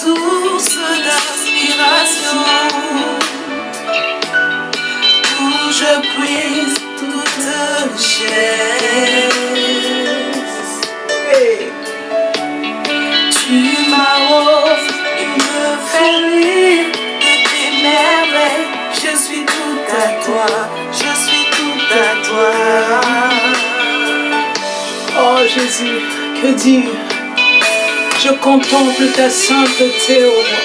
source d'inspiration, où je puise toute richesse. Hey. Tu m'arroses et me fais lire de tes merveilles. Je suis tout à toi, je suis tout à toi. Oh Jésus, que dire? Je contemple ta sainteté, oh roi.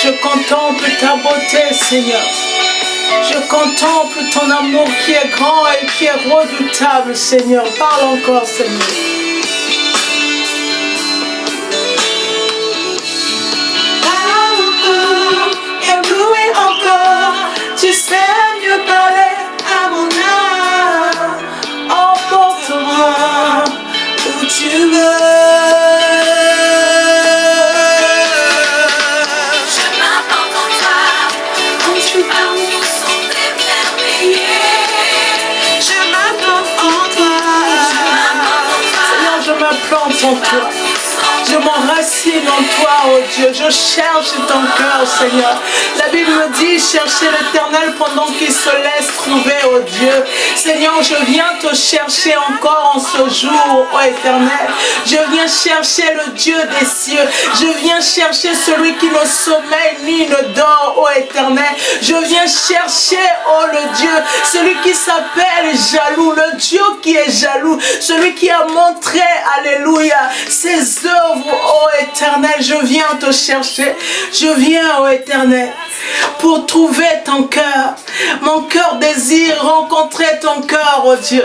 Je contemple ta beauté, Seigneur. Je contemple ton amour qui est grand et qui est redoutable, Seigneur. Parle encore, Seigneur. Parle encore, éblouis encore. Tu sais mieux parler à mon âme. Emporte-moi où tu veux. En toi. Je m'enracine en toi, oh Dieu. Je cherche ton cœur, Seigneur. La Bible me dit, cherchez l'Éternel pendant qu'il se laisse trouver, oh Dieu. Seigneur, je viens te chercher encore en ce jour, oh Éternel. Je viens chercher le Dieu des cieux. Je viens chercher celui qui ne sommeille ni ne dort, oh Éternel. Je viens chercher, oh le Dieu, celui qui s'appelle jaloux, le Dieu qui est jaloux, celui qui a montré, alléluia, ses œuvres, oh Éternel. Je viens te chercher. Je viens, oh Éternel, pour trouver ton cœur. Mon cœur désire rencontrer ton cœur, oh Dieu.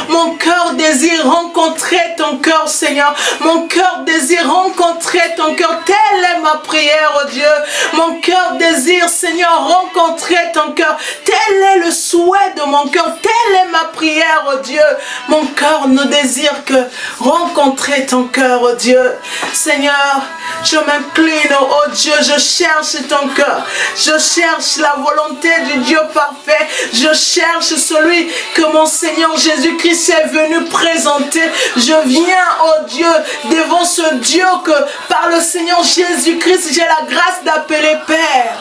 Mon cœur désire rencontrer ton cœur, Seigneur. Mon cœur désire rencontrer ton cœur. Telle est ma prière, oh Dieu. Mon cœur désire, Seigneur, rencontrer ton cœur. Tel est le souhait de mon cœur. Telle est ma prière, oh Dieu. Mon cœur ne désire que rencontrer ton cœur, oh Dieu. Seigneur, je m'incline, oh Dieu. Je cherche ton cœur. Je cherche la volonté du Dieu parfait. Je cherche celui que mon Seigneur Jésus-Christ est venu présenter. Je viens, oh Dieu, devant ce Dieu que par le Seigneur Jésus-Christ, j'ai la grâce d'appeler Père.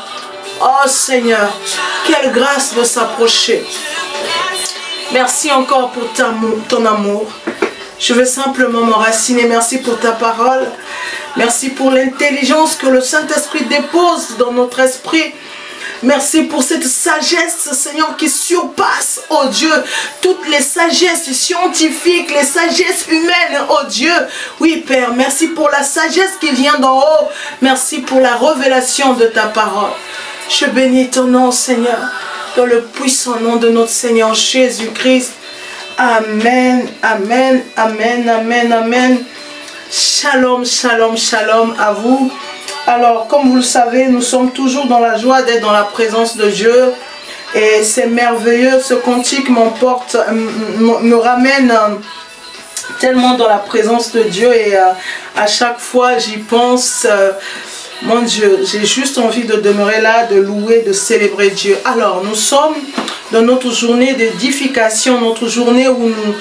Oh Seigneur, quelle grâce de s'approcher. Merci encore pour ton amour. Je veux simplement m'enraciner. Merci pour ta parole. Merci pour l'intelligence que le Saint-Esprit dépose dans notre esprit. Merci pour cette sagesse, Seigneur, qui surpasse, oh Dieu, toutes les sagesses scientifiques, les sagesses humaines, oh Dieu. Oui, Père, merci pour la sagesse qui vient d'en haut. Merci pour la révélation de ta parole. Je bénis ton nom, Seigneur, dans le puissant nom de notre Seigneur Jésus-Christ. Amen, amen, amen, amen, amen. Shalom, shalom, shalom à vous. Alors, comme vous le savez, nous sommes toujours dans la joie d'être dans la présence de Dieu. Et c'est merveilleux, ce cantique m'emporte, me ramène tellement dans la présence de Dieu. Et à chaque fois, j'y pense, mon Dieu, j'ai juste envie de demeurer là, de louer, de célébrer Dieu. Alors, nous sommes dans notre journée d'édification, notre journée où nous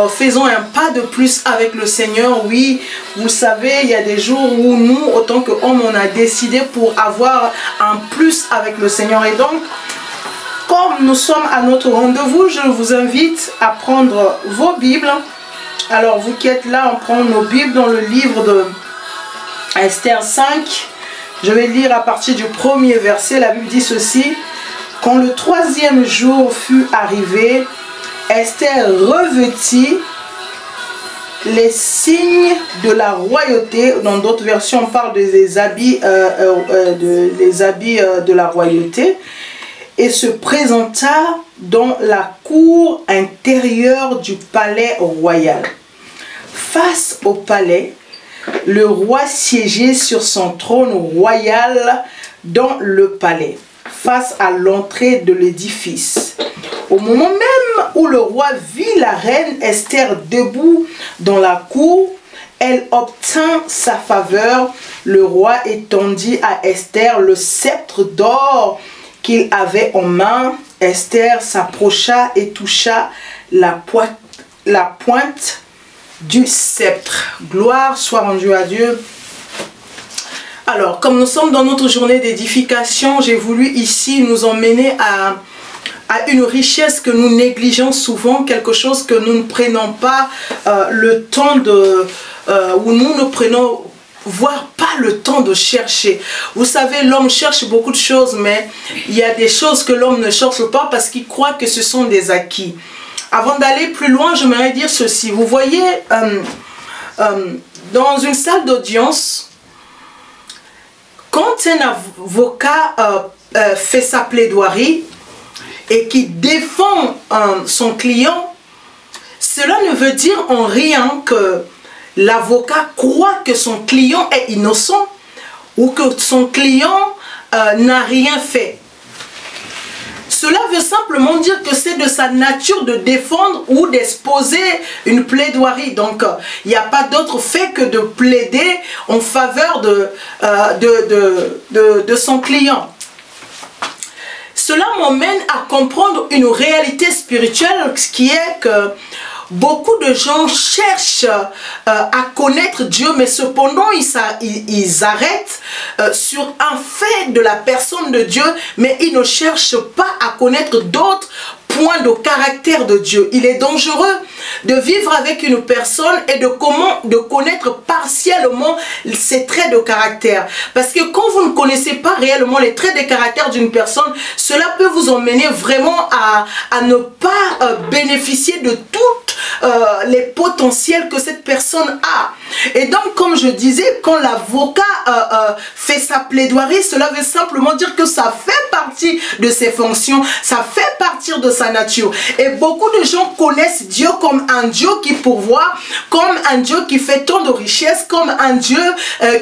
faisons un pas de plus avec le Seigneur. Oui, vous savez, il y a des jours où nous, autant qu'hommes, on a décidé pour avoir un plus avec le Seigneur. Et donc, comme nous sommes à notre rendez-vous, je vous invite à prendre vos Bibles. Alors, vous qui êtes là, on prend nos Bibles dans le livre de Esther 5. Je vais lire à partir du premier verset. La Bible dit ceci. Quand le troisième jour fut arrivé, Esther revêtit les signes de la royauté. Dans d'autres versions, on parle des habits, de la royauté. Et se présenta dans la cour intérieure du palais royal. Face au palais, le roi siégeait sur son trône royal dans le palais, face à l'entrée de l'édifice. Au moment même où le roi vit la reine Esther debout dans la cour, elle obtint sa faveur. Le roi étendit à Esther le sceptre d'or qu'il avait en main. Esther s'approcha et toucha la pointe du sceptre. Gloire soit rendue à Dieu. Alors, comme nous sommes dans notre journée d'édification, j'ai voulu ici nous emmener à une richesse que nous négligeons souvent, quelque chose que nous ne prenons pas le temps de... où nous ne prenons voire pas le temps de chercher. Vous savez, l'homme cherche beaucoup de choses, mais il y a des choses que l'homme ne cherche pas parce qu'il croit que ce sont des acquis. Avant d'aller plus loin, j'aimerais dire ceci. Vous voyez, dans une salle d'audience, quand un avocat fait sa plaidoirie et qui défend son client, cela ne veut dire en rien que l'avocat croit que son client est innocent ou que son client n'a rien fait. Cela veut simplement dire que c'est de sa nature de défendre ou d'exposer une plaidoirie. Donc, il n'y a pas d'autre fait que de plaider en faveur de son client. Cela m'emmène à comprendre une réalité spirituelle qui est que beaucoup de gens cherchent à connaître Dieu, mais cependant ils arrêtent sur un fait de la personne de Dieu, mais ils ne cherchent pas à connaître d'autres points de caractère de Dieu. Il est dangereux de vivre avec une personne et de connaître partiellement ses traits de caractère. Parce que quand vous ne connaissez pas réellement les traits de caractère d'une personne, cela peut vous emmener vraiment à ne pas bénéficier de toutes les potentiels que cette personne a. Et donc, comme je disais, quand l'avocat fait sa plaidoirie, cela veut simplement dire que ça fait partie de ses fonctions, ça fait partie de sa nature. Et beaucoup de gens connaissent Dieu comme un Dieu qui pourvoit, comme un Dieu qui fait tant de richesses, comme un Dieu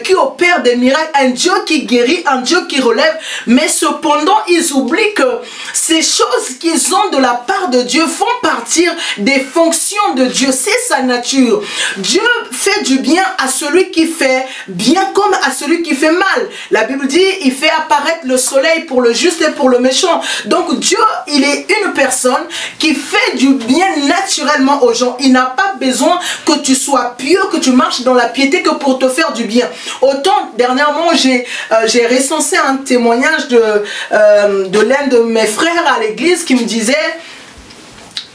qui opère des miracles, un Dieu qui guérit, un Dieu qui relève. Mais cependant, ils oublient que ces choses qu'ils ont de la part de Dieu font partie des fonctions de Dieu. C'est sa nature. Dieu fait du bien à celui qui fait bien comme à celui qui fait mal. La Bible dit, il fait apparaître le soleil pour le juste et pour le méchant. Donc Dieu, il est une personne qui fait du bien naturellement aux gens. Il n'a pas besoin que tu sois pieux, que tu marches dans la piété que pour te faire du bien. Autant, dernièrement, j'ai recensé un témoignage de l'un de mes frères à l'église qui me disait...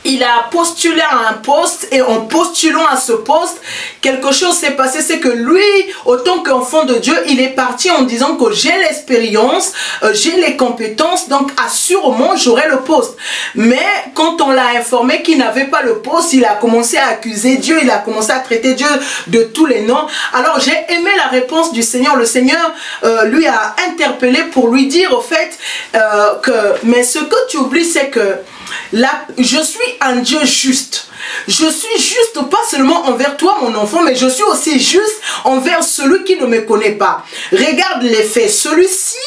Il a postulé à un poste et en postulant à ce poste, quelque chose s'est passé, c'est que lui, autant qu'enfant de Dieu, il est parti en disant que j'ai l'expérience, j'ai les compétences, donc assurément j'aurai le poste. Mais quand on l'a informé qu'il n'avait pas le poste, il a commencé à accuser Dieu, il a commencé à traiter Dieu de tous les noms. Alors j'ai aimé la réponse du Seigneur. Le Seigneur lui a interpellé pour lui dire au fait mais ce que tu oublies, c'est que je suis un Dieu juste. Je suis juste pas seulement envers toi mon enfant, mais je suis aussi juste envers celui qui ne me connaît pas. Regarde les faits. Celui-ci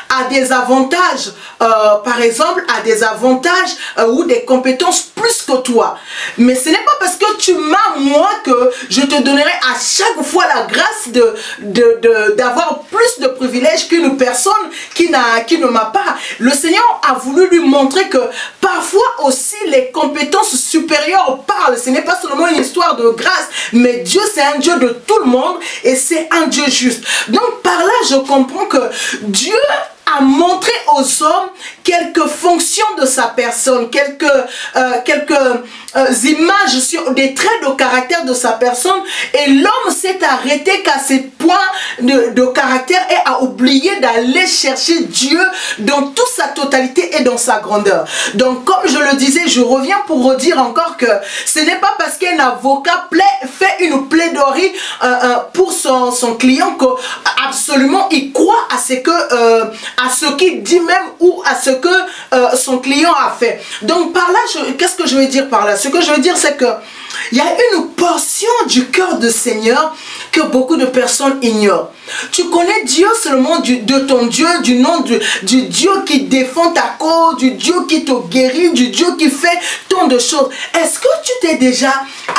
a des avantages, par exemple, a des avantages ou des compétences plus que toi. Mais ce n'est pas parce que tu m'as moi que je te donnerai à chaque fois la grâce d'avoir plus de privilèges qu'une personne qui ne m'a pas. Le Seigneur a voulu lui montrer que parfois aussi les compétences supérieures parlent. Ce n'est pas seulement une histoire de grâce, mais Dieu c'est un Dieu de tout le monde et c'est un Dieu juste. Donc par là je comprends que Dieu a montré aux hommes quelques fonctions de sa personne, quelques images sur des traits de caractère de sa personne, et l'homme s'est arrêté qu'à ces points de caractère et a oublié d'aller chercher Dieu dans toute sa totalité et dans sa grandeur. Donc comme je le disais, je reviens pour redire encore que ce n'est pas parce qu'un avocat fait une plaidoirie pour son client que absolument il croit à ce qu'il dit même ou à ce que son client a fait. Donc par là, qu'est-ce que je veux dire par là? Ce que je veux dire, c'est que il y a une portion du cœur du Seigneur que beaucoup de personnes ignorent. Tu connais Dieu seulement de ton Dieu, du nom du Dieu qui défend ta cause, du Dieu qui te guérit, du Dieu qui fait tant de choses. Est-ce que tu t'es déjà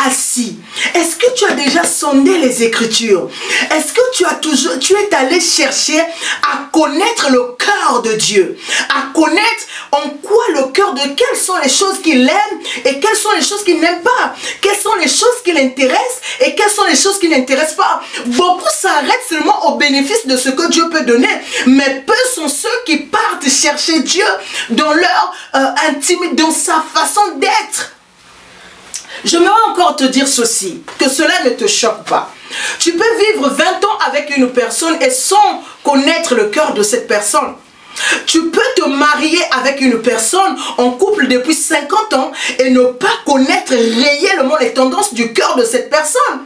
assis Est-ce que tu as déjà sondé les Écritures? Est-ce que tu es allé chercher à connaître le cœur de Dieu? À connaître en quoi le cœur de quelles sont les choses qu'il aime et quelles sont les choses qu'il n'aime pas? Quelles sont les choses qui l'intéressent et quelles sont les choses qui n'intéressent pas? Beaucoup s'arrêtent seulement au bénéfice de ce que Dieu peut donner, mais peu sont ceux qui partent chercher Dieu dans leur intimité, dans sa façon d'être. J'aimerais encore te dire ceci, que cela ne te choque pas. Tu peux vivre 20 ans avec une personne et sans connaître le cœur de cette personne. Tu peux te marier avec une personne en couple depuis 50 ans et ne pas connaître réellement les tendances du cœur de cette personne.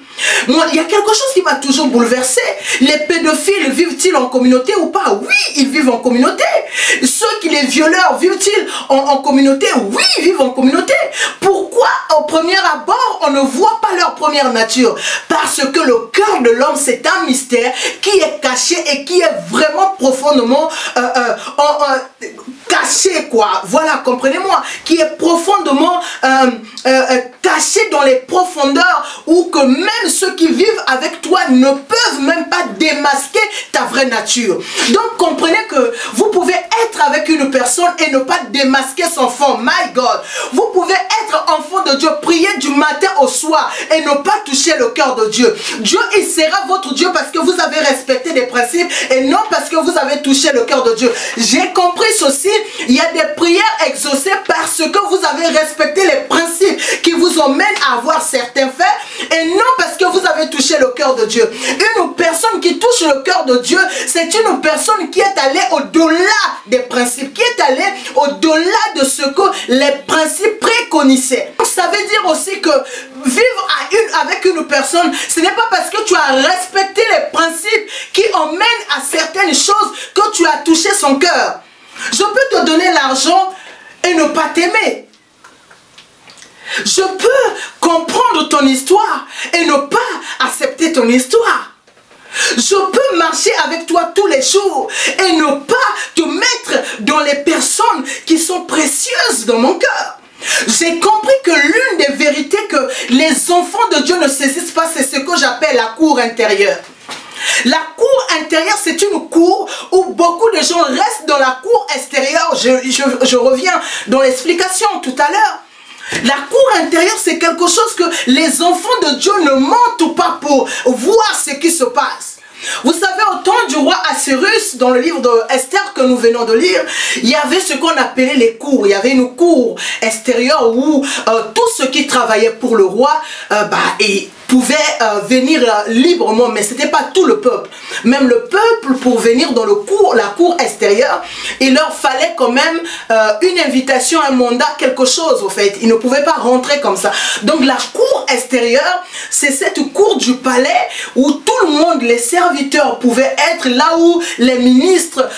Moi, il y a quelque chose qui m'a toujours bouleversé. Les pédophiles vivent-ils en communauté ou pas? Oui, ils vivent en communauté. Les violeurs vivent-ils en communauté? Oui, ils vivent en communauté. Pourquoi au premier abord on ne voit pas leur première nature? Parce que le cœur de l'homme, c'est un mystère qui est caché et qui est vraiment profondément caché, quoi. Voilà, comprenez-moi, qui est profondément caché dans les profondeurs, où que même ceux qui vivent avec toi ne peuvent même pas démasquer ta vraie nature. Donc comprenez que vous pouvez être avec une personne et ne pas démasquer son fond. My God, vous pouvez être enfant de Dieu, prier du matin au soir et ne pas toucher le cœur de Dieu. Dieu, il sera votre Dieu parce que vous avez respecté des principes et non parce que vous avez touché le cœur de Dieu. J'ai compris ceci, il y a des prières exaucées parce que vous avez respecté les principes qui vous emmènent à avoir certains faits et non parce que vous avez touché le cœur de Dieu. Une personne qui touche le cœur de Dieu, c'est une personne qui est allée au-delà des principes, qui est allée au-delà de ce que les principes préconisaient. Ça veut dire aussi que vivre avec une personne, ce n'est pas parce que tu as respecté les principes qui emmènent à certaines choses que tu as touché son cœur. Je peux te donner l'argent et ne pas t'aimer. Je peux comprendre ton histoire et ne pas accepter ton histoire. Je peux marcher avec toi tous les jours et ne pas te mettre dans les personnes qui sont précieuses dans mon cœur. J'ai compris que l'une des vérités que les enfants de Dieu ne saisissent pas, c'est ce que j'appelle la cour intérieure. La cour intérieure, c'est une cour où beaucoup de gens restent dans la cour extérieure. Je reviens dans l'explication tout à l'heure. La cour intérieure, c'est quelque chose que les enfants de Dieu ne mentent pas pour voir ce qui se passe. Vous savez, au temps du roi Assuérus, dans le livre d'Esther que nous venons de lire, il y avait ce qu'on appelait les cours. Il y avait une cour extérieure où tous ceux qui travaillaient pour le roi pouvaient venir librement, mais ce n'était pas tout le peuple. Même le peuple, pour venir dans la cour extérieure, il leur fallait quand même une invitation, un mandat, quelque chose au fait. Ils ne pouvaient pas rentrer comme ça. Donc la cour extérieure, c'est cette cour du palais où tout le monde, les serviteurs pouvaient être, là où les ministres,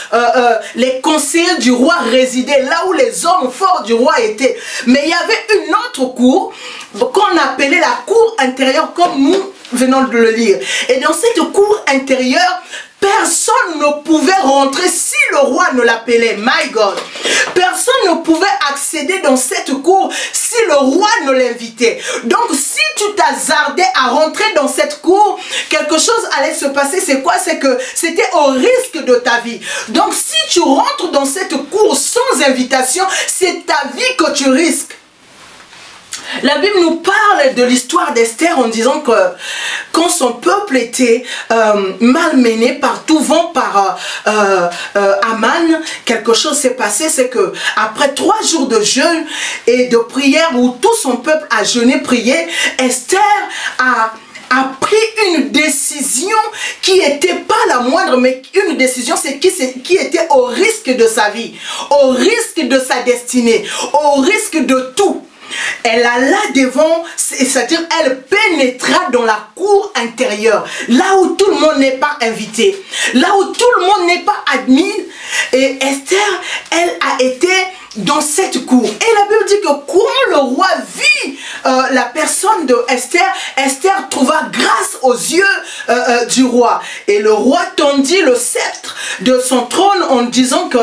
les conseillers du roi résidaient, là où les hommes forts du roi étaient. Mais il y avait une autre cour qu'on appelait la cour intérieure, comme nous venons de le lire. Et dans cette cour intérieure, personne ne pouvait rentrer si le roi ne l'appelait. My God. Personne ne pouvait accéder dans cette cour si le roi ne l'invitait. Donc si tu t'hasardais à rentrer dans cette cour, quelque chose allait se passer. C'est quoi? C'est que c'était au risque de ta vie. Donc si tu rentres dans cette cour sans invitation, c'est ta vie que tu risques. La Bible nous parle de l'histoire d'Esther en disant que quand son peuple était malmené par tout vent, par Aman, quelque chose s'est passé. C'est que après 3 jours de jeûne et de prière où tout son peuple a jeûné, prié, Esther a pris une décision qui n'était pas la moindre, mais une décision qui était au risque de sa vie, au risque de sa destinée, au risque de tout. Elle alla devant, c'est-à-dire elle pénétra dans la cour intérieure, là où tout le monde n'est pas invité, là où tout le monde n'est pas admis. Et Esther, elle a été dans cette cour. Et la Bible dit que quand le roi vit la personne de Esther, Esther trouva grâce aux yeux du roi. Et le roi tendit le sceptre de son trône en disant que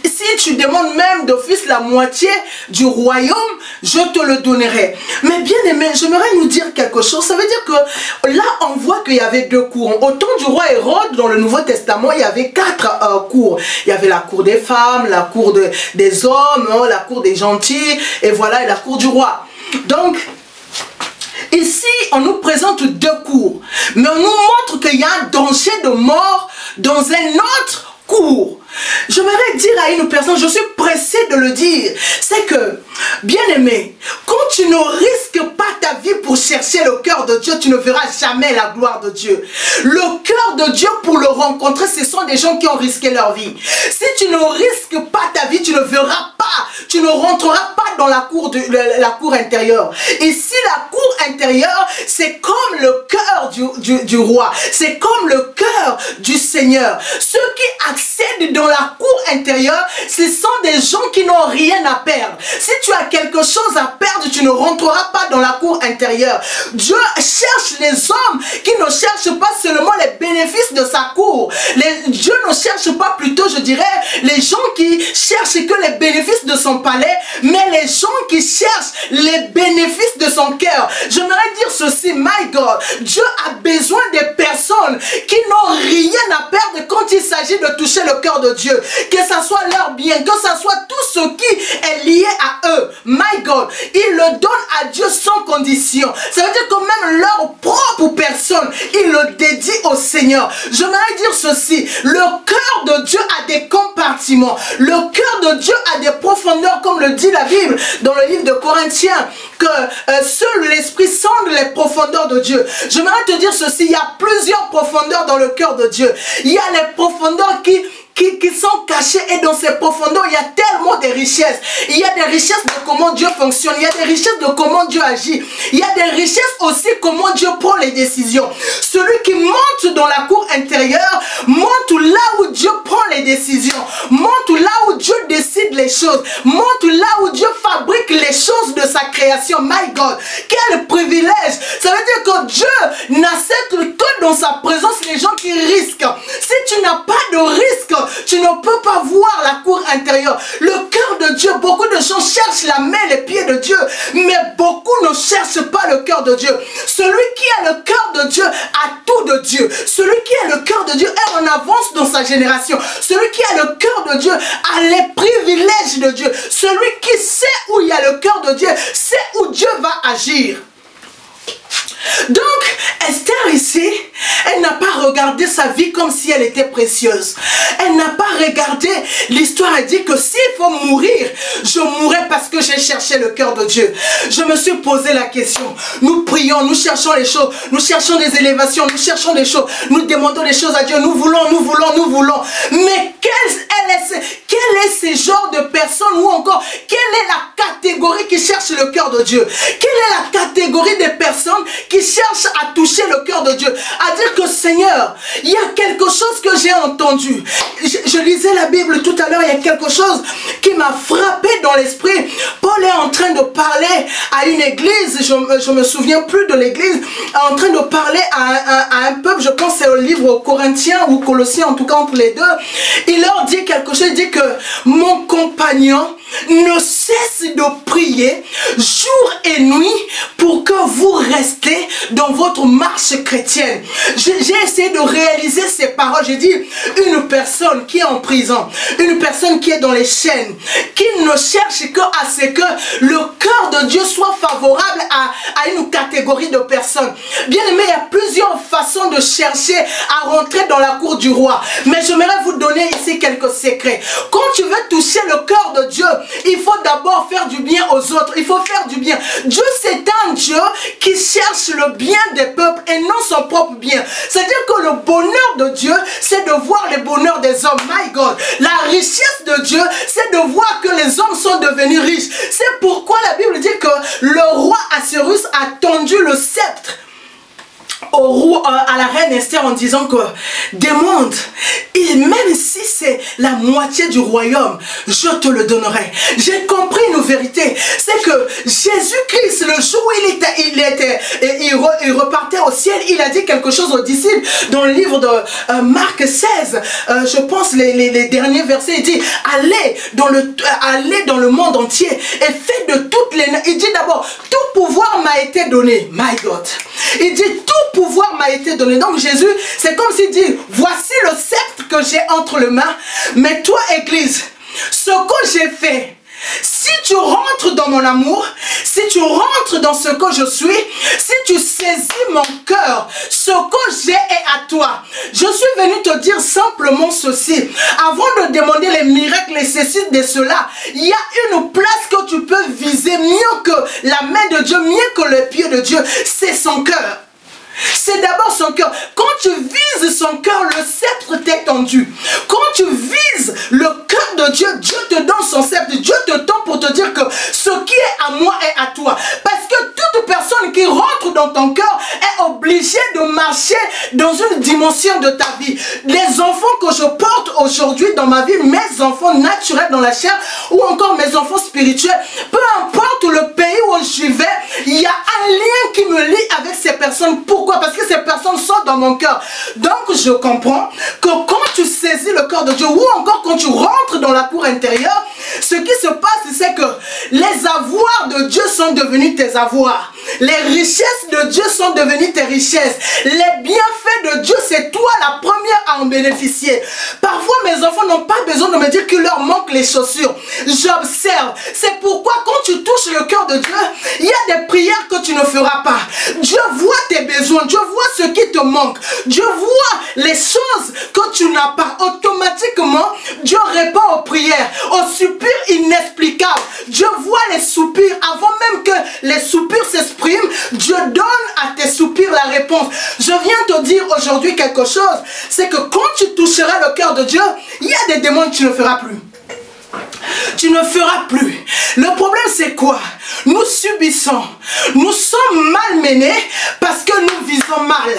si tu demandes même d'office la moitié du royaume, je te le donnerai. Mais bien aimé, j'aimerais nous dire quelque chose. Ça veut dire que là, on voit qu'il y avait deux cours. Au temps du roi Hérode, dans le Nouveau Testament, il y avait 4 cours. Il y avait la cour des femmes, la cour des hommes, la cour des gentils, et voilà, et la cour du roi. Donc, ici, on nous présente 2 cours, mais on nous montre qu'il y a un danger de mort dans un autre cours. J'aimerais dire à une personne, je suis pressé de le dire, c'est que, bien aimé, quand tu ne risques pas ta vie pour chercher le cœur de Dieu, tu ne verras jamais la gloire de Dieu. Le cœur de Dieu, pour le rencontrer, ce sont des gens qui ont risqué leur vie. Si tu ne risques pas ta vie, tu ne verras pas, tu ne rentreras pas dans la cour intérieure. Ici, la cour intérieure, c'est comme le cœur du roi, c'est comme le cœur du Seigneur. Ceux qui accèdent dans la cour intérieure, ce sont des gens qui n'ont rien à perdre. Si tu as quelque chose à perdre, tu ne rentreras pas dans la cour intérieure. Dieu cherche les hommes qui ne cherchent pas seulement les bénéfices de sa cour. Dieu ne cherche pas plutôt, je dirais, les gens qui cherchent que les bénéfices de son palais, mais les gens qui cherchent les bénéfices de son cœur. J'aimerais dire ceci, my God, Dieu a besoin des personnes qui n'ont rien à perdre quand il s'agit de toucher le cœur de Dieu, que ça soit leur bien, que ça soit tout ce qui est lié à eux. My God, ils le donnent à Dieu sans condition. Ça veut dire que même leur propre personne, ils le dédient au Seigneur. J'aimerais dire ceci, le cœur de Dieu a des compartiments. Le cœur de Dieu a des profondeurs, comme le dit la Bible dans le livre de Corinthiens, que seul l'Esprit sonde les profondeurs de Dieu. J'aimerais te dire ceci, il y a plusieurs profondeurs dans le cœur de Dieu. Il y a les profondeurs qui sont cachées, et dans ces profondeurs, il y a tellement de richesses. Il y a des richesses de comment Dieu fonctionne, il y a des richesses de comment Dieu agit, il y a des richesses aussi comment Dieu prend les décisions. Celui qui monte dans la cour intérieure, monte là où Dieu prend les décisions, monte là où Dieu décide les choses, monte là où Dieu fabrique les choses de sa création. My God, quel privilège! Ça veut dire que Dieu n'accepte que dans sa présence les gens qui risquent. Si tu n'as pas de risque, tu ne peux pas voir la cour intérieure. Le cœur de Dieu, beaucoup de gens cherchent la main, les pieds de Dieu, mais beaucoup ne cherchent pas le cœur de Dieu. Celui qui a le cœur de Dieu a tout de Dieu. Celui qui a le cœur de Dieu est en avance dans sa génération. Celui qui a le cœur de Dieu a les privilèges de Dieu. Celui qui sait où il y a le cœur de Dieu, sait où Dieu va agir. Donc, Esther ici, elle n'a pas regardé sa vie comme si elle était précieuse. Elle n'a pas regardé l'histoire et dit que s'il faut mourir, je mourrai parce que j'ai cherché le cœur de Dieu. Je me suis posé la question. Nous prions, nous cherchons les choses, nous cherchons des élévations, nous cherchons des choses, nous demandons des choses à Dieu, nous voulons. Mais quel est ce genre de personnes, ou encore, quelle est la catégorie qui cherche le cœur de Dieu? Quelle est la catégorie des personnes qui cherchent à toucher le cœur de Dieu? À dire que Seigneur, il y a quelque chose que j'ai entendu. Je lisais la Bible tout à l'heure, il y a quelque chose qui m'a frappé dans l'esprit. Paul est en train de parler à une église, je me souviens plus de l'église, en train de parler à un peuple, je pense c'est au livre Corinthiens ou Colossiens, en tout cas entre les deux. Il leur dit quelque chose, il dit que mon compagnon ne cesse de prier jour et nuit pour que vous restez dans votre marche chrétienne. J'ai essayé de réaliser ces paroles. J'ai dit, une personne qui est en prison, une personne qui est dans les chaînes, qui ne cherche qu'à ce que le cœur de Dieu soit favorable à une catégorie de personnes. Bien aimé, il y a plusieurs façons de chercher à rentrer dans la cour du roi. Mais j'aimerais vous donner ici quelques secrets. Quand tu veux toucher le cœur de Dieu, il faut d'abord faire du bien aux autres. Il faut faire du bien. Dieu, c'est un Dieu qui cherche le bien des peuples et non son propre bien. C'est-à-dire que le bonheur de Dieu, c'est de voir le bonheur des hommes. My God. La richesse de Dieu, c'est de voir que les hommes sont devenus riches. C'est pourquoi la Bible dit que le roi Assuérus a tendu le sceptre à la reine Esther en disant que demande, et même si c'est la moitié du royaume, je te le donnerai. J'ai compris une vérité, c'est que Jésus-Christ, le jour où il repartait au ciel, il a dit quelque chose aux disciples dans le livre de Marc 16, je pense les derniers versets, il dit allez dans le monde entier et faites de toutes les... Il dit d'abord, tout pouvoir m'a été donné, my God. Il dit tout pouvoir m'a été donné. Donc Jésus, c'est comme s'il dit, voici le sceptre que j'ai entre les mains, mais toi Église, ce que j'ai fait, si tu rentres dans mon amour, si tu rentres dans ce que je suis, si tu saisis mon cœur, ce que j'ai est à toi. Je suis venu te dire simplement ceci. Avant de demander les miracles, les ceci, de cela, il y a une place que tu peux viser mieux que la main de Dieu, mieux que le pied de Dieu. C'est son cœur. C'est d'abord son cœur. Quand tu vises son cœur, le sceptre t'est tendu. Quand tu vises le cœur de Dieu, Dieu te donne son sceptre. Dieu te tend pour te dire que ce qui est à moi est à toi. Parce que toute personne qui rentre dans ton cœur est obligée de marcher dans une dimension de ta vie. Les enfants que je porte aujourd'hui dans ma vie, mes enfants naturels dans la chair ou encore mes enfants spirituels, peu importe le pays où je vais, il y a un lien qui me lie avec ces personnes. Pourquoi? Parce que ces personnes sont dans mon cœur. Donc je comprends que quand tu saisis le cœur de Dieu ou encore quand tu rentres dans la cour intérieure, ce qui se passe, c'est que les avoirs de Dieu sont devenus tes avoirs. Les richesses de Dieu sont devenues tes richesses. Les bienfaits de Dieu, c'est toi la première à en bénéficier. Parfois, mes enfants n'ont pas besoin de me dire qu'il leur manque les chaussures. J'observe. C'est pourquoi quand tu touches le cœur de Dieu, il y a des prières que tu ne feras pas. Dieu voit tes besoins. Dieu voit ce qui te manque. Dieu voit les choses que tu n'as pas. Automatiquement, Dieu répond aux prières, aux soupirs inexplicables. Dieu voit les soupirs. Avant même que les soupirs s'expriment, Dieu donne à tes soupirs la réponse. Je viens te dire aujourd'hui quelque chose. C'est que quand tu toucheras le cœur de Dieu, il y a des démons que tu ne feras plus. Tu ne feras plus. Le problème c'est quoi? Nous subissons. Nous sommes malmenés parce que nous visons mal.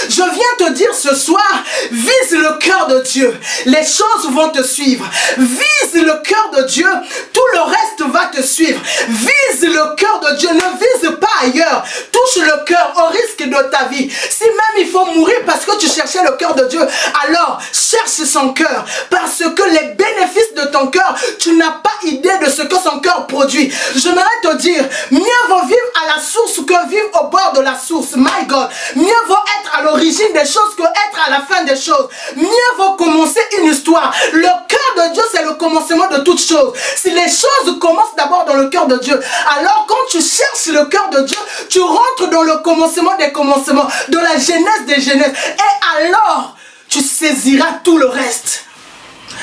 Je viens te dire ce soir, vise le cœur de Dieu. Les choses vont te suivre. Vise le cœur de Dieu. Tout le reste va te suivre. Vise le cœur de Dieu. Ne vise pas ailleurs. Touche le cœur au risque de ta vie. Si même il faut mourir parce que tu cherchais le cœur de Dieu, alors cherche son cœur. Parce que les bénéfices de ton cœur, tu n'as pas idée de ce que son cœur produit. J'aimerais te dire, mieux vaut vivre à la source que vivre au bord de la source. My God. Mieux vaut être à l'origine des choses que être à la fin des choses. Mieux vaut commencer une histoire. Le cœur de Dieu, c'est le commencement de toutes choses. Si les choses commencent d'abord dans le cœur de Dieu, alors quand tu cherches le cœur de Dieu, tu rentres dans le commencement des commencements, de la genèse des genèses. Et alors, tu saisiras tout le reste.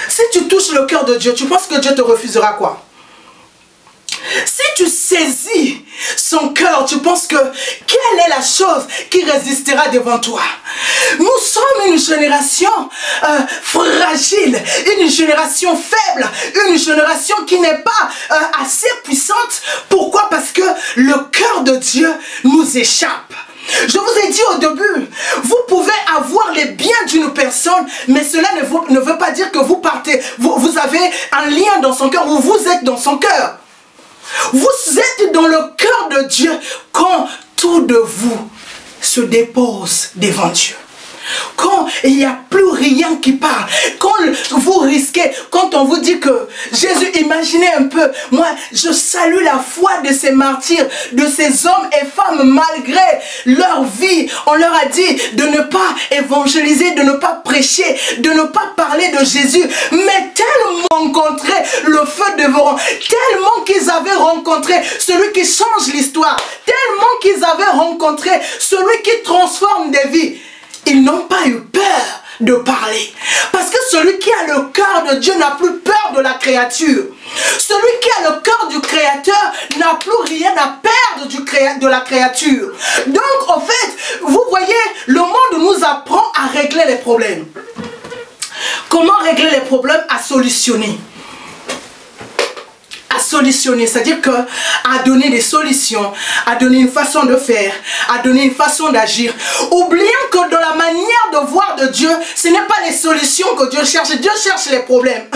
Si tu touches le cœur de Dieu, tu penses que Dieu te refusera quoi? Si tu saisis son cœur, tu penses que quelle est la chose qui résistera devant toi? Nous sommes une génération fragile, une génération faible, une génération qui n'est pas assez puissante. Pourquoi? Parce que le cœur de Dieu nous échappe. Je vous ai dit au début, vous pouvez avoir les biens d'une personne, mais cela ne veut pas dire que vous partez, vous avez un lien dans son cœur, ou vous êtes dans son cœur. Vous êtes dans le cœur de Dieu quand tout de vous se dépose devant Dieu. Quand il n'y a plus rien qui parle, quand vous risquez, quand on vous dit que Jésus, imaginez un peu, moi je salue la foi de ces martyrs, de ces hommes et femmes malgré leur vie. On leur a dit de ne pas évangéliser, de ne pas prêcher, de ne pas parler de Jésus, mais tellement rencontré le feu dévorant, tellement qu'ils avaient rencontré celui qui change l'histoire, tellement qu'ils avaient rencontré celui qui transforme des vies. Ils n'ont pas eu peur de parler. Parce que celui qui a le cœur de Dieu n'a plus peur de la créature. Celui qui a le cœur du Créateur n'a plus rien à perdre de la créature. Donc, en fait, vous voyez, le monde nous apprend à régler les problèmes. Comment régler les problèmes? À solutionner. solutionner, c'est-à-dire à donner des solutions, à donner une façon de faire, à donner une façon d'agir. Oublions que dans la manière de voir de Dieu, ce n'est pas les solutions que Dieu cherche. Dieu cherche les problèmes.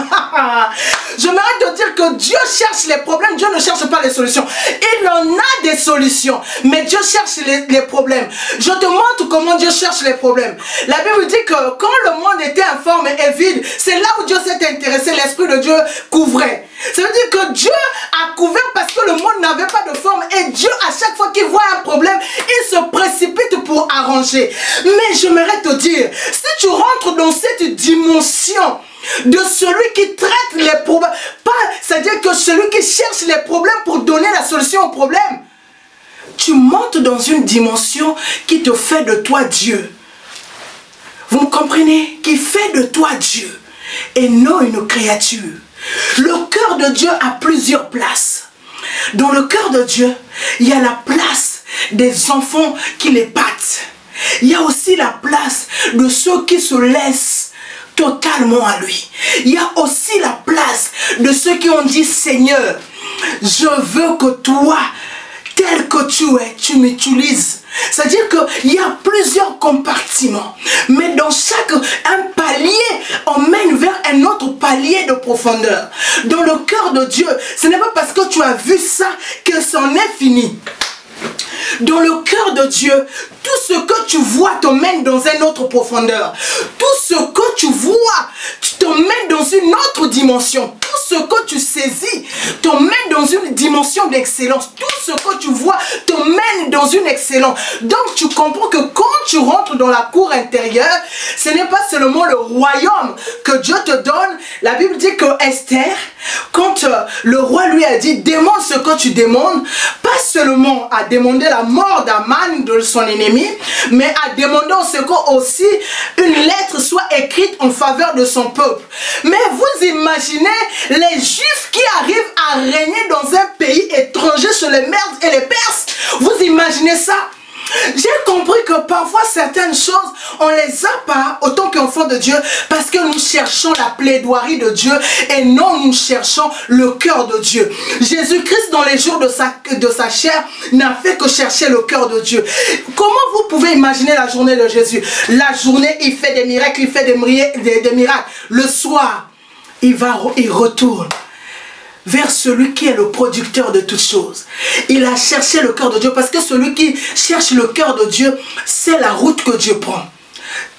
J'aimerais te dire que Dieu cherche les problèmes. Dieu ne cherche pas les solutions. Il en a des solutions, mais Dieu cherche les problèmes. Je te montre comment Dieu cherche les problèmes. La Bible dit que quand le monde était informe et vide, c'est là où Dieu s'est intéressé. L'Esprit de Dieu couvrait. Ça veut dire que Dieu a couvert parce que le monde n'avait pas de forme. Et Dieu, à chaque fois qu'il voit un problème, il se précipite pour arranger. Mais j'aimerais te dire, si tu rentres dans cette dimension de celui qui traite les problèmes, c'est-à-dire que celui qui cherche les problèmes pour donner la solution aux problèmes, tu montes dans une dimension qui te fait de toi Dieu. Vous me comprenez? Qui fait de toi Dieu et non une créature. Le cœur de Dieu a plusieurs places. Dans le cœur de Dieu, il y a la place des enfants qui l'épatent. Il y a aussi la place de ceux qui se laissent totalement à lui. Il y a aussi la place de ceux qui ont dit: Seigneur, je veux que toi, tel que tu es, tu m'utilises. C'est-à-dire qu'il y a plusieurs compartiments. Mais dans un palier, on mène vers un autre palier de profondeur. Dans le cœur de Dieu, ce n'est pas parce que tu as vu ça que c'en est fini. Dans le cœur de Dieu, tout ce que tu vois te mène dans une autre profondeur. Tout ce que tu vois te mène dans une autre dimension. Tout ce que tu saisis te mène dans une dimension d'excellence. Tout ce que tu vois te mène dans une excellence. Donc tu comprends que quand tu rentres dans la cour intérieure, ce n'est pas seulement le royaume que Dieu te donne. La Bible dit que Esther, quand le roi lui a dit: demande ce que tu demandes, pas seulement à demander la mort d'Aman, de son ennemi, mais à demander au secours aussi une lettre soit écrite en faveur de son peuple. Mais vous imaginez les Juifs qui arrivent à régner dans un pays étranger sur les Mèdes et les Perses? Vous imaginez ça? J'ai compris que parfois certaines choses, on les a pas autant qu'enfants de Dieu parce que nous cherchons la plaidoirie de Dieu et non nous cherchons le cœur de Dieu. Jésus-Christ dans les jours de sa chair n'a fait que chercher le cœur de Dieu. Comment vous pouvez imaginer la journée de Jésus? La journée, il fait des miracles, il fait des miracles. Le soir, il retourne vers celui qui est le producteur de toutes choses. Il a cherché le cœur de Dieu parce que celui qui cherche le cœur de Dieu, c'est la route que Dieu prend.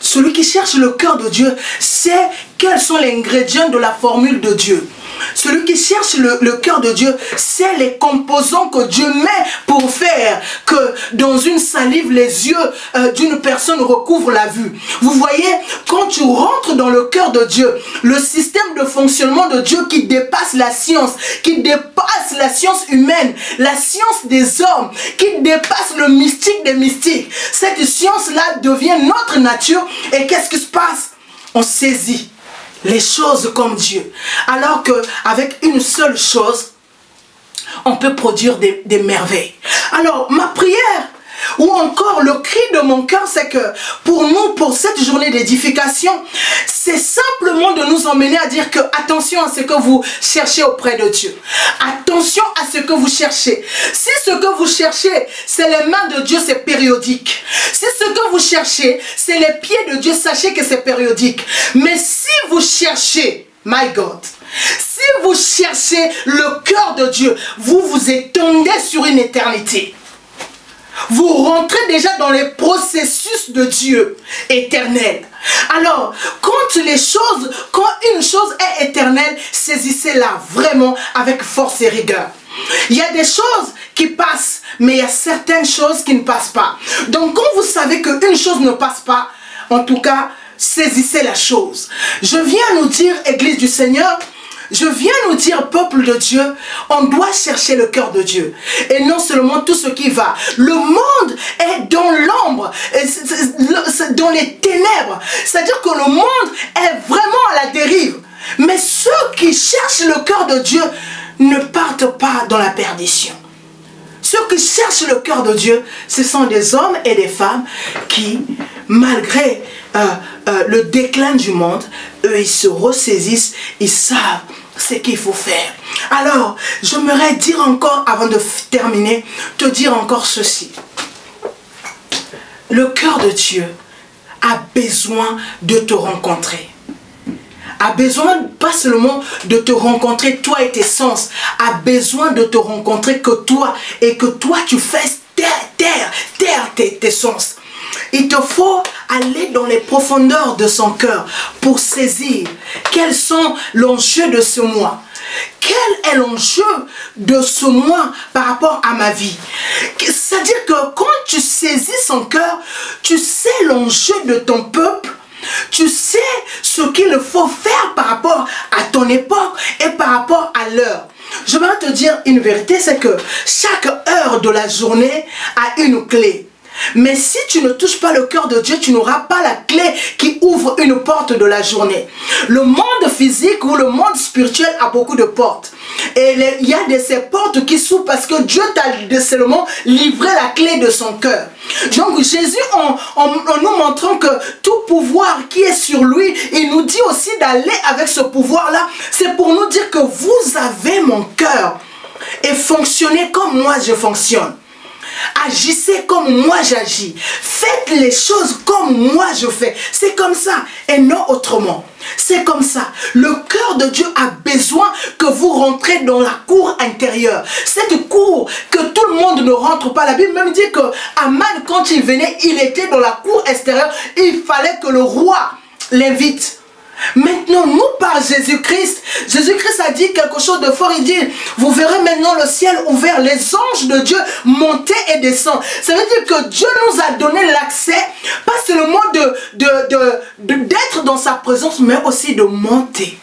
Celui qui cherche le cœur de Dieu sait quels sont les ingrédients de la formule de Dieu. Celui qui cherche le cœur de Dieu sait les composants que Dieu met pour faire que dans une salive, les yeux d'une personne recouvrent la vue. Vous voyez, quand tu rentres dans le cœur de Dieu, le système de fonctionnement de Dieu qui dépasse la science, qui dépasse la science humaine, la science des hommes, qui dépasse le mystique des mystiques. Cette science-là devient notre nature et qu'est-ce qui se passe? On saisit les choses comme Dieu. Alors qu'avec une seule chose, on peut produire des merveilles. Alors, ma prière, ou encore le cri de mon cœur, c'est que pour nous, pour cette journée d'édification, c'est simplement de nous emmener à dire que attention à ce que vous cherchez auprès de Dieu. Attention à ce que vous cherchez. Si ce que vous cherchez, c'est les mains de Dieu, c'est périodique. Si ce que vous cherchez, c'est les pieds de Dieu, sachez que c'est périodique. Mais si vous cherchez, my God, si vous cherchez le cœur de Dieu, vous vous étendez sur une éternité. Vous rentrez déjà dans les processus de Dieu éternel. Alors, quand une chose est éternelle, saisissez-la vraiment avec force et rigueur. Il y a des choses qui passent, mais il y a certaines choses qui ne passent pas. Donc, quand vous savez qu'une chose ne passe pas, en tout cas, saisissez la chose. Je viens nous dire, Église du Seigneur, je viens nous dire, peuple de Dieu, on doit chercher le cœur de Dieu. Et non seulement tout ce qui va. Le monde est dans l'ombre, dans les ténèbres. C'est-à-dire que le monde est vraiment à la dérive. Mais ceux qui cherchent le cœur de Dieu ne partent pas dans la perdition. Ceux qui cherchent le cœur de Dieu, ce sont des hommes et des femmes qui, malgré le déclin du monde, eux, ils se ressaisissent, ils savent ce qu'il faut faire. Alors, j'aimerais dire encore, avant de terminer, te dire encore ceci. Le cœur de Dieu a besoin de te rencontrer. A besoin pas seulement de te rencontrer, toi et tes sens, a besoin de te rencontrer que toi, et que toi tu fasses taire tes sens. Il te faut aller dans les profondeurs de son cœur pour saisir quels sont l'enjeu de ce mois. Quel est l'enjeu de ce mois par rapport à ma vie? C'est-à-dire que quand tu saisis son cœur, tu sais l'enjeu de ton peuple, tu sais ce qu'il faut faire par rapport à ton époque et par rapport à l'heure. Je vais te dire une vérité, c'est que chaque heure de la journée a une clé. Mais si tu ne touches pas le cœur de Dieu, tu n'auras pas la clé qui ouvre une porte de la journée. Le monde physique ou le monde spirituel a beaucoup de portes. Et il y a de ces portes qui s'ouvrent parce que Dieu t'a seulement livré la clé de son cœur. Donc Jésus, en nous montrant que tout pouvoir qui est sur lui, il nous dit aussi d'aller avec ce pouvoir-là. C'est pour nous dire que vous avez mon cœur et fonctionnez comme moi je fonctionne. Agissez comme moi j'agis. Faites les choses comme moi je fais. C'est comme ça et non autrement. C'est comme ça. Le cœur de Dieu a besoin que vous rentrez dans la cour intérieure. Cette cour que tout le monde ne rentre pas. La Bible même dit que Aman, quand il venait, il était dans la cour extérieure. Il fallait que le roi l'invite. Maintenant, nous par Jésus-Christ, Jésus-Christ a dit quelque chose de fort. Il dit, vous verrez maintenant le ciel ouvert, les anges de Dieu monter et descendre. Ça veut dire que Dieu nous a donné l'accès, pas seulement d'être dans sa présence, mais aussi de monter.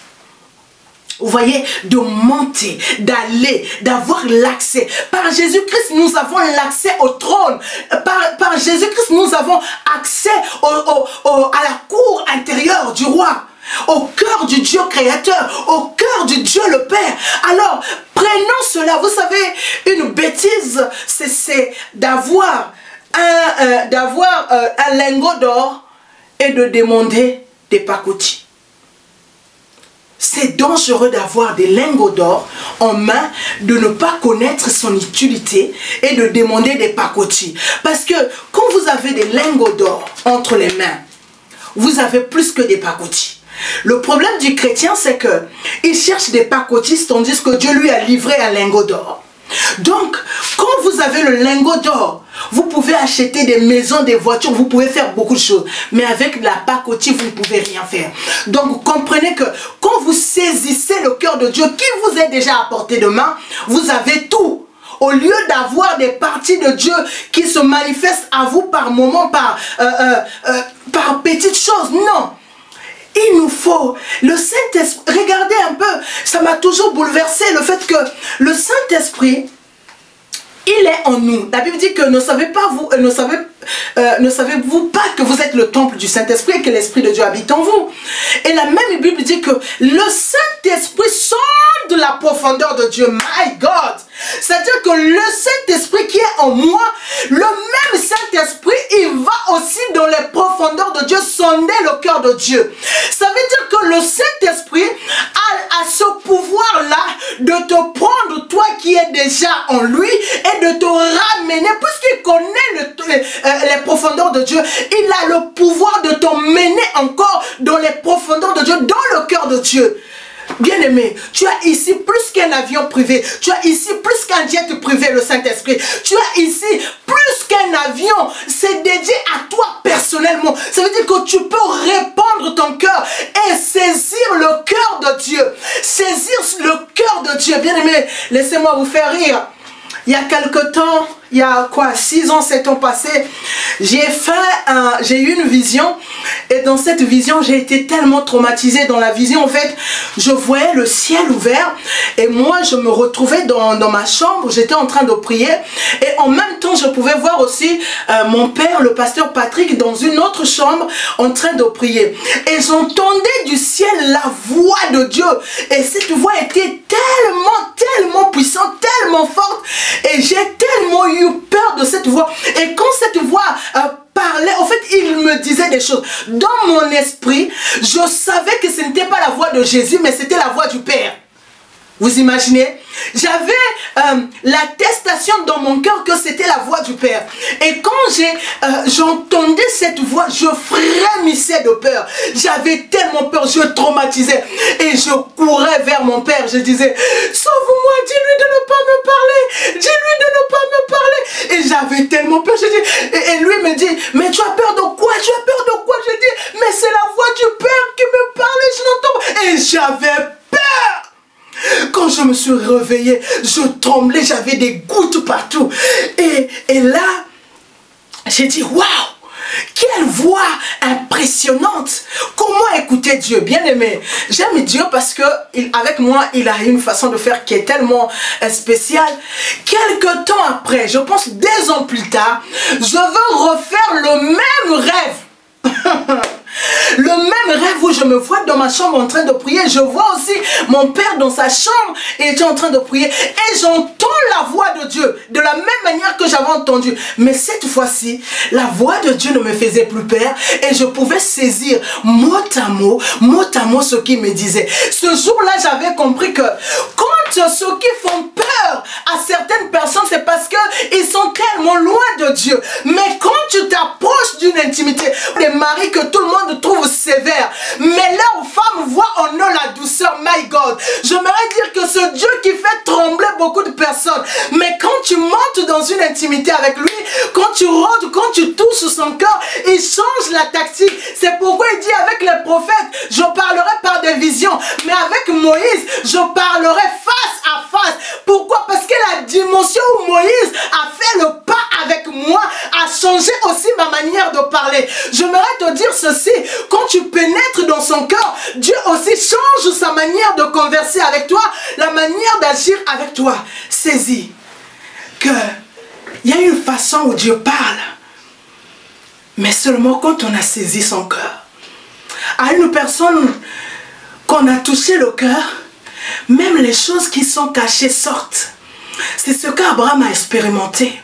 Vous voyez, de monter, d'aller, d'avoir l'accès. Par Jésus-Christ, nous avons l'accès au trône. Par Jésus-Christ, nous avons accès à la cour intérieure du roi. Au cœur du Dieu créateur, au cœur du Dieu le Père. Alors, prenons cela. Vous savez, une bêtise, c'est d'avoir un lingot d'or et de demander des pacotilles. C'est dangereux d'avoir des lingots d'or en main, de ne pas connaître son utilité et de demander des pacotilles. Parce que quand vous avez des lingots d'or entre les mains, vous avez plus que des pacotilles. Le problème du chrétien, c'est qu'il cherche des pacotilles tandis que Dieu lui a livré un lingot d'or. Donc, quand vous avez le lingot d'or, vous pouvez acheter des maisons, des voitures, vous pouvez faire beaucoup de choses. Mais avec la pacotille, vous ne pouvez rien faire. Donc, comprenez que quand vous saisissez le cœur de Dieu qui vous est déjà à portée de main, vous avez tout. Au lieu d'avoir des parties de Dieu qui se manifestent à vous par moments, par petites choses, non. Il nous faut le Saint-Esprit. Regardez un peu, ça m'a toujours bouleversé le fait que le Saint-Esprit, il est en nous. La Bible dit que ne savez-vous pas que vous êtes le temple du Saint-Esprit et que l'Esprit de Dieu habite en vous. Et la même Bible dit que le Saint-Esprit sonde la profondeur de Dieu. My God! C'est-à-dire que le Saint-Esprit qui est en moi, le même Saint-Esprit, il va aussi dans les profondeurs de Dieu sonder le cœur de Dieu. Ça veut dire que le Saint-Esprit a ce pouvoir-là de te prendre, toi qui es déjà en lui, et de te ramener, puisqu'il connaît les profondeurs de Dieu, il a le pouvoir de t'emmener encore dans les profondeurs de Dieu, dans le cœur de Dieu. Bien-aimé, tu as ici plus qu'un avion privé, tu as ici plus qu'un jet privé, le Saint-Esprit, tu as ici plus qu'un avion, c'est dédié à toi personnellement. Ça veut dire que tu peux répandre ton cœur et saisir le cœur de Dieu, saisir le cœur de Dieu. Bien-aimé, laissez-moi vous faire rire. Il y a quelque temps, il y a quoi, 6 ans, 7 ans passés, j'ai eu une vision. Et dans cette vision, j'ai été tellement traumatisée. Dans la vision, en fait, je voyais le ciel ouvert. Et moi, je me retrouvais dans ma chambre. J'étais en train de prier. Et en même temps, je pouvais voir aussi mon père, le pasteur Patrick, dans une autre chambre, en train de prier. Et j'entendais du ciel la voix de Dieu. Et cette voix était tellement puissante, tellement forte. Et j'ai tellement eu peur de cette voix. Et quand cette voix parlait, en fait, il me disait des choses. Dans mon esprit, je savais que ce n'était pas la voix de Jésus, mais c'était la voix du Père. Vous imaginez? J'avais l'attestation dans mon cœur que c'était la voix du Père. Et quand j'entendais cette voix, je frémissais de peur. J'avais tellement peur, je traumatisais. Et je courais vers mon Père. Je disais, sauve-moi, dis-lui de ne pas me parler. Dis-lui de ne pas me parler. Et j'avais tellement peur. Et lui me dit, mais tu as peur de quoi? Tu as peur de quoi? Je dis, mais c'est la voix du Père qui me parle et je l'entends. Et j'avais peur. Quand je me suis réveillée, je tremblais, j'avais des gouttes partout. Et là, j'ai dit, waouh, quelle voix impressionnante. Comment écouter Dieu? Bien aimé, j'aime Dieu parce que avec moi, il a une façon de faire qui est tellement spéciale. Quelques temps après, je pense 2 ans plus tard, je veux refaire le même rêve. Le même rêve où je me vois dans ma chambre en train de prier. Je vois aussi mon père dans sa chambre et était en train de prier. Et j'entends la voix de Dieu de la même manière que j'avais entendu. Mais cette fois-ci, la voix de Dieu ne me faisait plus peur. Et je pouvais saisir mot à mot ce qu'il me disait. Ce jour-là, j'avais compris que quand ceux qui font peur à certaines personnes, c'est parce qu'ils sont tellement loin de Dieu. Mais quand tu t'approches d'une intimité, les maris que tout le monde trouve sévères, mais leurs femmes voient en eux la douceur. My God, j'aimerais dire que ce Dieu qui fait trembler beaucoup de personnes, mais quand tu montes dans une intimité avec lui, quand tu rentres, quand tu touches son cœur, il change la tactique. C'est pourquoi il dit avec les prophètes, je parlerai par des visions, mais avec Moïse, je parlerai face à face. Pourquoi? Parce que la dimension où Moïse a fait le pas avec moi a changé aussi ma manière de parler. J'aimerais te dire ceci, quand tu pénètres dans son cœur, Dieu aussi change sa manière de converser avec toi, la manière d'agir avec toi. Saisis que il y a une façon où Dieu parle, mais seulement quand on a saisi son cœur. À une personne qu'on a touché le cœur, même les choses qui sont cachées sortent. C'est ce qu'Abraham a expérimenté.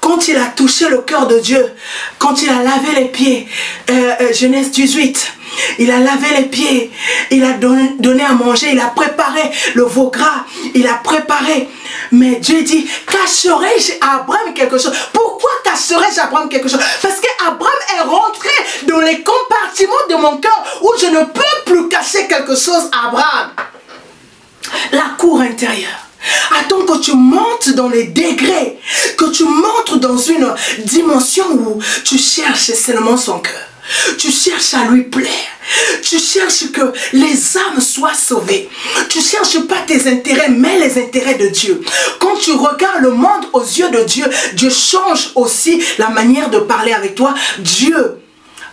Quand il a touché le cœur de Dieu, quand il a lavé les pieds, Genèse 18, il a lavé les pieds, il a donné à manger, il a préparé le veau gras, il a préparé. Mais Dieu dit, cacherai-je à Abraham quelque chose? Pourquoi cacherai-je à Abraham quelque chose? Parce qu'Abraham est rentré dans les compartiments de mon cœur où je ne peux plus cacher quelque chose à Abraham. La cour intérieure. Attends que tu montes dans les degrés, que tu montes dans une dimension où tu cherches seulement son cœur. Tu cherches à lui plaire. Tu cherches que les âmes soient sauvées. Tu ne cherches pas tes intérêts, mais les intérêts de Dieu. Quand tu regardes le monde aux yeux de Dieu, Dieu change aussi la manière de parler avec toi. Dieu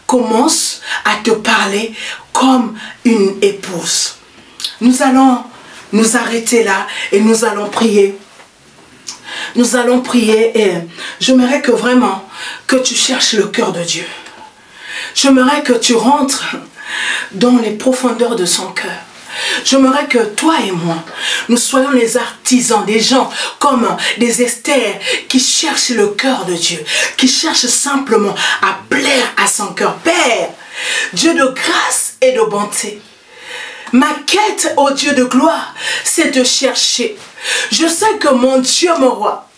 commence à te parler comme une épouse. Nous allons nous arrêter là et nous allons prier. Nous allons prier et j'aimerais que vraiment que tu cherches le cœur de Dieu. J'aimerais que tu rentres dans les profondeurs de son cœur. J'aimerais que toi et moi, nous soyons les artisans, des gens comme des Esther qui cherchent le cœur de Dieu, qui cherchent simplement à plaire à son cœur. Père, Dieu de grâce et de bonté, ma quête, ô Dieu de gloire, c'est de chercher. Je sais que mon Dieu, mon roi,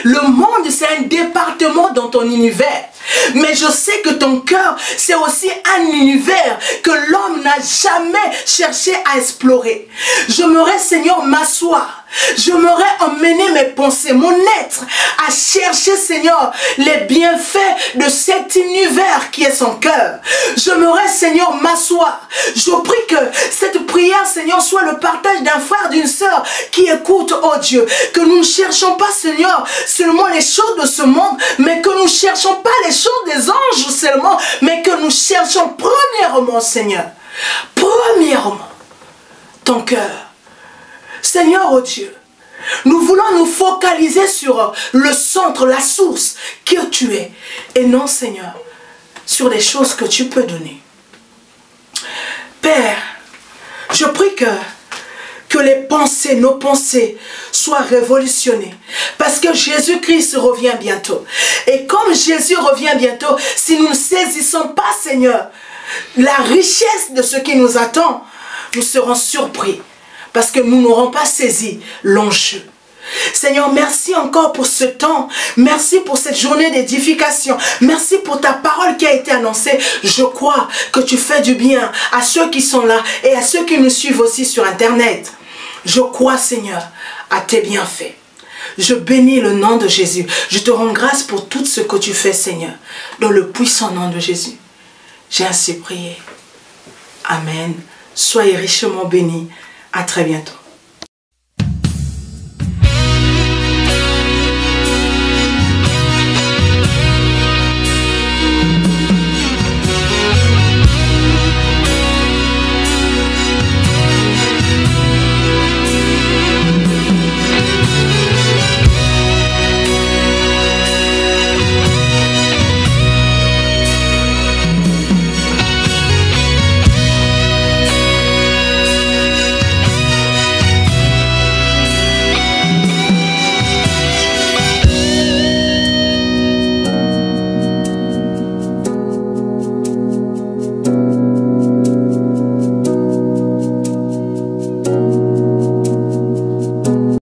le monde, c'est un département dans ton univers. Mais je sais que ton cœur, c'est aussi un univers que l'homme n'a jamais cherché à explorer. J'aimerais, Seigneur, m'asseoir. J'aimerais emmener mes pensées, mon être, à chercher, Seigneur, les bienfaits de cet univers qui est son cœur. J'aimerais, Seigneur, m'asseoir. Je prie que cette prière, Seigneur, soit le partage d'un frère, d'une sœur qui écoute, oh Dieu. Que nous ne cherchons pas, Seigneur, seulement les choses de ce monde, mais que nous ne cherchons pas les choses des anges seulement, mais que nous cherchons premièrement, Seigneur, premièrement, ton cœur. Seigneur, oh Dieu, nous voulons nous focaliser sur le centre, la source que tu es. Et non, Seigneur, sur les choses que tu peux donner. Père, je prie que les pensées, nos pensées soient révolutionnées. Parce que Jésus-Christ revient bientôt. Et comme Jésus revient bientôt, si nous ne saisissons pas, Seigneur, la richesse de ce qui nous attend, nous serons surpris. parce que nous n'aurons pas saisi l'enjeu. Seigneur, merci encore pour ce temps. Merci pour cette journée d'édification. Merci pour ta parole qui a été annoncée. Je crois que tu fais du bien à ceux qui sont là et à ceux qui nous suivent aussi sur Internet. Je crois, Seigneur, à tes bienfaits. Je bénis le nom de Jésus. Je te rends grâce pour tout ce que tu fais, Seigneur. Dans le puissant nom de Jésus. J'ai ainsi prié. Amen. Soyez richement bénis. À très bientôt.